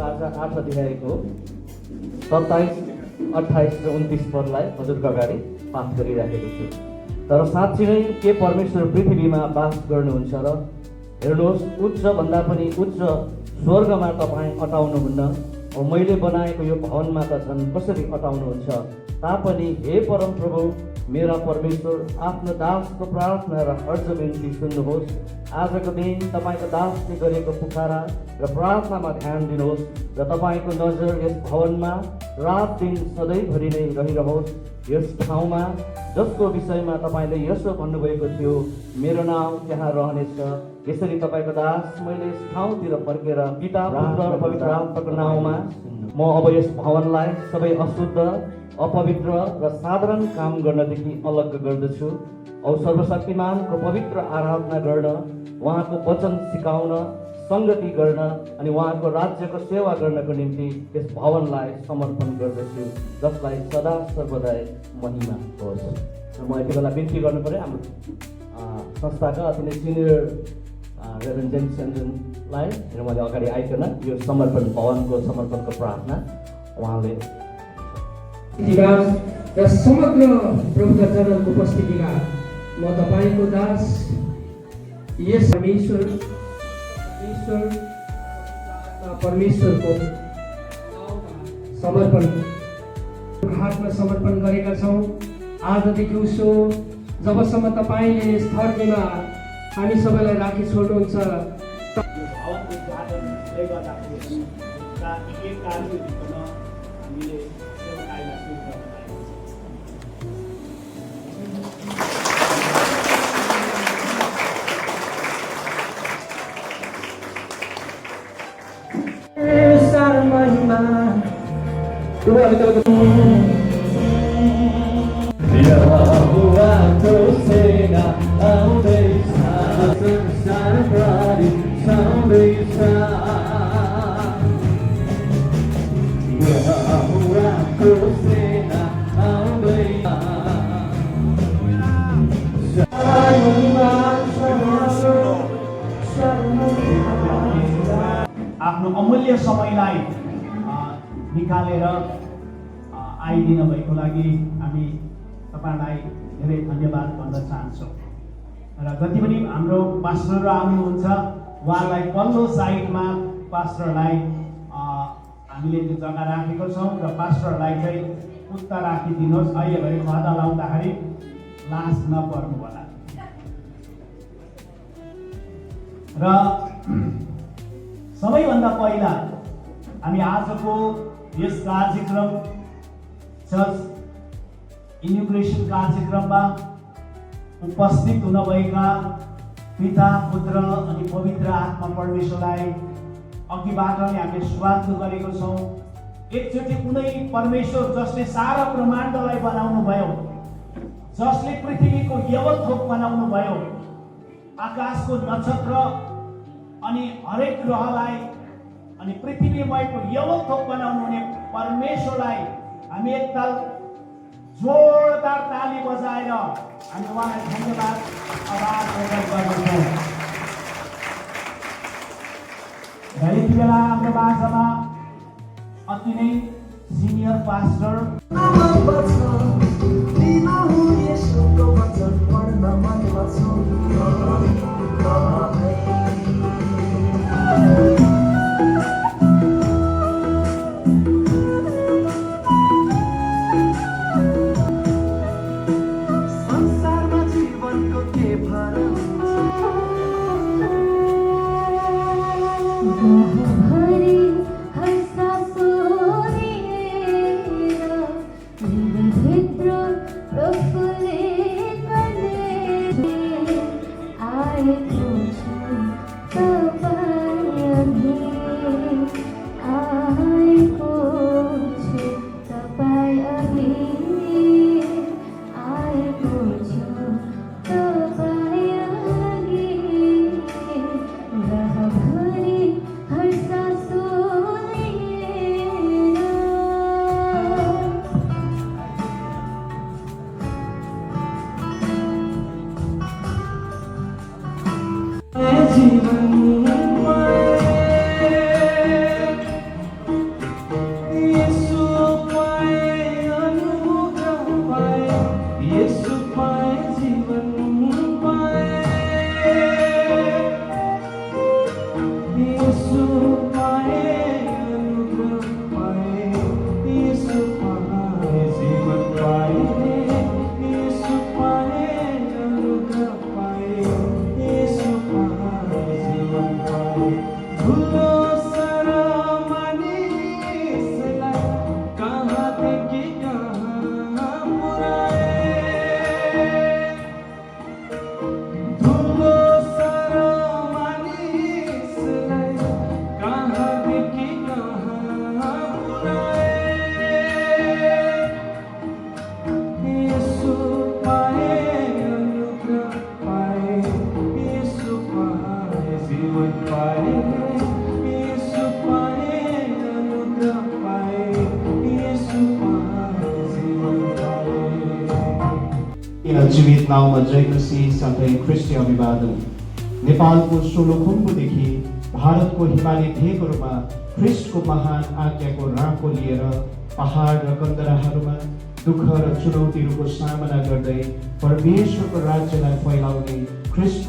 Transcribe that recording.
आज 8 अध्यायको 27, 28 र 29 पदलाई हजुरको अगाडि पाठ गरिराखेको छु। तर साँच्चै नै के परमेश्वर पृथ्वीमा बास गर्नुहुन्छ र? हेर्नुहोस्, उच्च भन्दा पनि उच्च स्वर्गमा तपाईँ अटाउनुहुन्न, मैले बनाएको यो भवनमा त झन् कसरी अटाउनुहुन्छ? तापनि हे परम प्रभु मेरा परमेश्वर, आफ्नो दासको प्रार्थना र अर्ज बिन्ती सुन्नुहोस्। आजको दिन तपाईँको दासले गरेको पुकारा र प्रार्थनामा ध्यान दिनुहोस् र तपाईँको नजर यस भवनमा रात दिन सधैँभरि नै रहिरहोस्। यस ठाउँमा जसको विषयमा तपाईँले यसो भन्नुभएको थियो, मेरो नाम त्यहाँ रहनेछ। यसरी तपाईँको दास मैले यस ठाउँतिर फर्केर पिता, पुत्र र पवित्र आत्माको नाउँमा म अब यस भवनलाई सबै अशुद्ध, अपवित्र र साधारण काम गर्नदेखि अलग गर्दछु औ सर्वशक्तिमानको पवित्र आराधना गर्न, उहाँको वचन सिकाउन, सङ्गति गर्न अनि उहाँको राज्यको सेवा गर्नको निम्ति यस भवनलाई समर्पण गर्दछु, जसलाई सदा सर्वदा महिमा होस्। म यति बेला बिन्ती गर्नु पर्यो हाम्रो संस्थाका अति नै सिनियर रेभरेन्ड जेम्स सेन्जनलाई मैले अगाडि आइकन यो समर्पण भवनको समर्पणको प्रार्थना उहाँले र समग्र प्रभुका जनहरूको उपस्थितिमा म तपाईँको दास यस परमेश्वरको समर्पण हातमा समर्पण गरेका छौँ। आजदेखि उसो जबसम्म तपाईँले यस धरतीमा हामी सबैलाई राखी छोड्नुहुन्छ आफ्नो अमूल्य समयलाई निकालेर आइदिनु भएको लागि हामी तपाईँलाई धेरै धन्यवाद भन्न चाहन्छौँ। र जति पनि हाम्रो पास्टरहरू आउनुहुन्छ उहाँलाई पल्लो साइडमा पास्टरलाई हामीले त्यो जग्गा राखेको छौँ र पास्टरलाई चाहिँ उता राखिदिनुहोस्। अहिले घरि खदा लाउँदाखेरि लास नपर्नु होला। र सबैभन्दा पहिला हामी आजको यस कार्यक्रम चर्च इन्युग्रेसन कार्यक्रममा उपस्थित हुनुभएका पिता, पुत्र अनि पवित्र आत्मा परमेश्वरलाई अघिबाट नै हामीले स्वागत गरेको छौँ। एकचोटि कुनै परमेश्वर जसले सारा ब्रह्माण्डलाई बनाउनु भयो, जसले पृथ्वीको यवथोक बनाउनु भयो, आकाशको नक्षत्र अनि हरेक ग्रहलाई अनि पृथ्वीमयको यवथोक बनाउनु हुने परमेश्वरलाई हामी एकताल जोरदार ताली बजाएर हामी उहाँलाई धन्यवाद आभार प्रकट गर्दछौँ। यति बेला हाम्रो माझमा अति नै सिनियर पास्टर यसु पाए जीवन पाए, यसु पाए अनुग्रह पाए, यसु पाए जीवन पाए, यसु पाए अनुग्रह पाए, यसु पाए जीवन पाए। ठुलो सारा मानिसलाई कहाँदेखि कहाँ पुर्याए, ठुलो सारा मानिसलाई कहाँदेखि कहाँ पुर्याए। यसु पाए अनुग्रह पाए, यसु पाए जीवन पाए, यसु पाए अनुग्रह पाए, यसु पाए जीवन पाए। जीवित नाउँमा जयमसी साथै ख्रिस्टी अभिवादन। नेपालको सोलुखुम्बुदेखि भारतको हिमाली भेगहरूमा ख्रिस्टको महान आज्ञाको राँको लिएर पहाड र कन्दराहरूमा दुःख र चुनौतीहरूको सामना गर्दै परमेश्वरको राज्यलाई फैलाउने ख्रिस्ट